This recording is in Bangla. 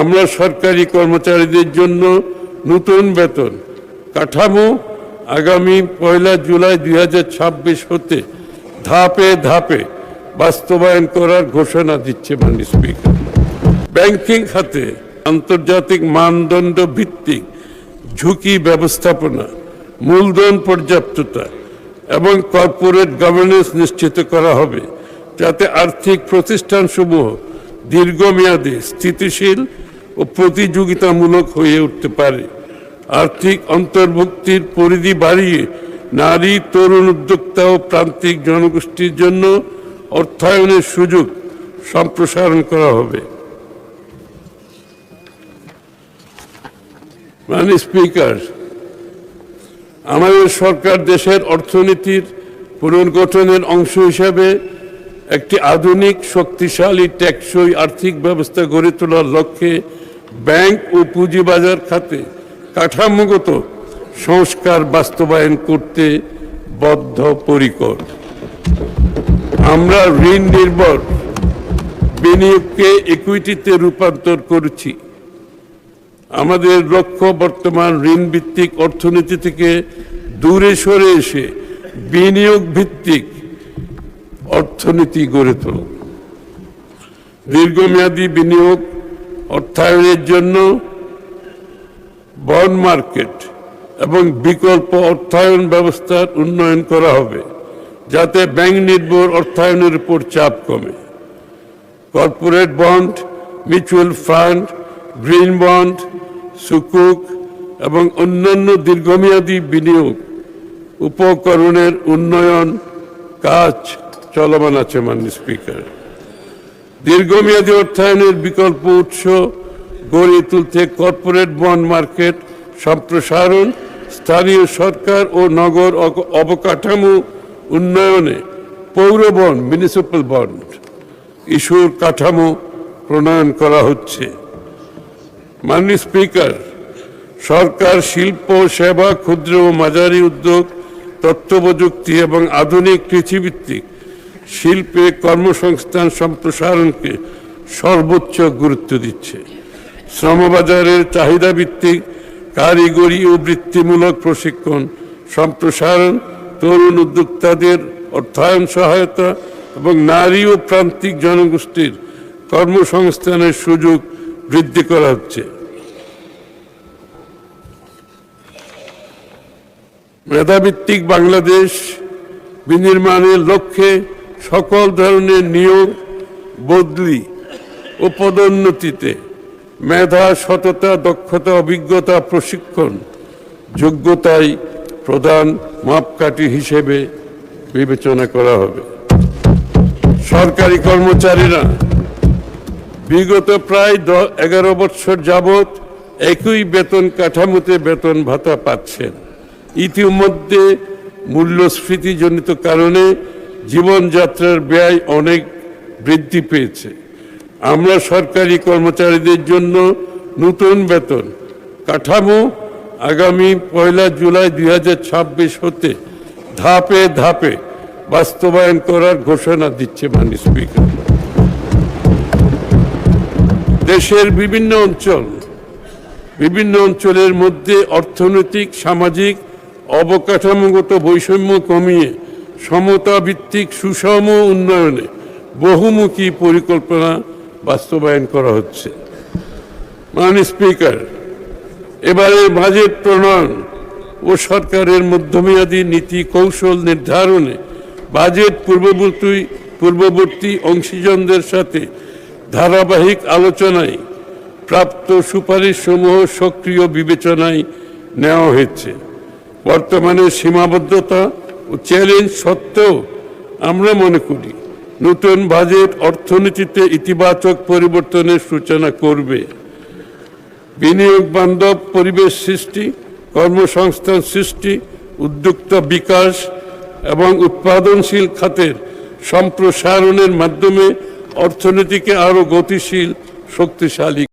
আমরা সরকারি কর্মচারীদের জন্য নতুন বেতন কাঠামো আগামী 1 জুলাই 2026 হতে ধাপে ধাপে বাস্তবায়ন করার ঘোষণা দিচ্ছে মাননীয় স্পিকার। ব্যাংকিং খাতে আন্তর্জাতিক মানদণ্ড ভিত্তিক ঝুঁকি ব্যবস্থাপনা, মূলধন পর্যাপ্ততা এবং কর্পোরেট গভর্নেন্স নিশ্চিত করা হবে, যাতে আর্থিক প্রতিষ্ঠানসমূহ দীর্ঘমেয়াদী স্থিতিশীল ও প্রতিযোগিতামূলক হয়ে উঠতে পারে। আর্থিক অন্তর্ভুক্তির পরিধি বাড়িয়ে নারী, তরুণ উদ্যোক্তা ও প্রান্তিক জনগোষ্ঠীর জন্য অর্থায়নের সুযোগ সম্প্রসারণ করা হবে। মাননীয় স্পিকার, আমাদের সরকার দেশের অর্থনীতির পুনর্গঠনের অংশ হিসাবে একটি আধুনিক, শক্তিশালী, টেকসই আর্থিক ব্যবস্থা গড়ে তোলার লক্ষ্যে ব্যাংক ও পুঁজিবাজার খাতে কাঠামোগত সংস্কার বাস্তবায়ন করতে বদ্ধপরিকর। আমরা ঋণ নির্ভর বিনিয়োগকে ইকুইটিতে রূপান্তর করেছি। আমাদের লক্ষ্য বর্তমান ঋণ ভিত্তিক অর্থনীতি থেকে দূরে সরে এসে বিনিয়োগ ভিত্তিক অর্থনীতি গড়ে তোলা। দীর্ঘমেয়াদী বিনিয়োগ অর্থায়নের জন্য বন্ড মার্কেট এবং বিকল্প অর্থায়ন ব্যবস্থার উন্নয়ন করা হবে, যাতে ব্যাংক নির্ভর অর্থায়নের উপর চাপ কমে। Corporate bond, mutual fund, green bond, সুকুক এবং অন্যান্য দীর্ঘমেয়াদী বিনিয়োগ উপকরণের উন্নয়ন কাজ চলমান আছে। মাননীয় স্পিকার, দীর্ঘমেয়াদী অর্থায়নের বিকল্প উৎস গড়ে তুলতে কর্পোরেট বন্ড মার্কেট সম্প্রসারণ, স্থানীয় সরকার ও নগর অবকাঠামো উন্নয়নে পৌর বন্ড, মিউনিসিপ্যাল বন্ড ইস্যুর কাঠামো প্রণয়ন করা হচ্ছে। মাননীয় স্পিকার, সরকার শিল্প, সেবা, ক্ষুদ্র ও মাঝারি উদ্যোগ, তথ্য প্রযুক্তি এবং আধুনিক কৃষিভিত্তিক শিল্পে কর্মসংস্থান সম্প্রসারণকে সর্বোচ্চ গুরুত্ব দিচ্ছে। শ্রমবাজারের চাহিদা ভিত্তিক কারিগরি ও বৃত্তিমূলক প্রশিক্ষণ সম্প্রসারণ, তরুণ উদ্যোক্তাদের অর্থায়ন সহায়তা এবং নারী ও প্রান্তিক জনগোষ্ঠীর কর্মসংস্থানের সুযোগ বৃদ্ধি করা হচ্ছে। মেধাভিত্তিক বাংলাদেশ বিনির্মাণের লক্ষ্যে সকল ধরনের নিয়োগ, বদলি ও পদোন্নতিতে মেধা, সততা, দক্ষতা, অভিজ্ঞতা, প্রশিক্ষণ, যোগ্যতাই প্রধান মাপকাঠি হিসেবে বিবেচনা করা হবে। সরকারি কর্মচারীরা বিগত প্রায় 11 বছর যাবৎ একই বেতন কাঠামোতে বেতন ভাতা পাচ্ছেন। ইতিমধ্যে মূল্যস্ফীতিজনিত কারণে জীবনযাত্রার ব্যয় অনেক বৃদ্ধি পেয়েছে। আমরা সরকারি কর্মচারীদের জন্য নতুন বেতন কাঠামো আগামী 1 জুলাই 2026 হতে ধাপে ধাপে বাস্তবায়ন করার ঘোষণা দিচ্ছে মাননীয় স্পিকার। দেশের বিভিন্ন অঞ্চলের মধ্যে অর্থনৈতিক, সামাজিক, অবকাঠামোগত বৈষম্য কমিয়ে সমতা ভিত্তিক সুষম উন্নয়নে বহুমুখী পরিকল্পনা বাস্তবায়ন করা হচ্ছে। মাননীয় স্পিকার, এবারে বাজেট প্রণয়ন ও সরকারের মধ্যমেয়াদী নীতি কৌশল নির্ধারণে বাজেট পূর্ববর্তী অংশীজনদের সাথে ধারাবাহিক আলোচনায় প্রাপ্ত সুপারিশ সমূহ সক্রিয় বিবেচনায় নেওয়া হয়েছে। বর্তমানে সীমাবদ্ধতা ও চ্যালেঞ্জ সত্ত্বেও আমরা মনে করি নতুন বাজেট অর্থনীতিতে ইতিবাচক পরিবর্তনের সূচনা করবে। বিনিয়োগ বান্ধব পরিবেশ সৃষ্টি, কর্মসংস্থান সৃষ্টি, উদ্যোক্তা বিকাশ এবং উৎপাদনশীল খাতের সম্প্রসারণের মাধ্যমে অর্থনীতিকে আরও গতিশীল, শক্তিশালী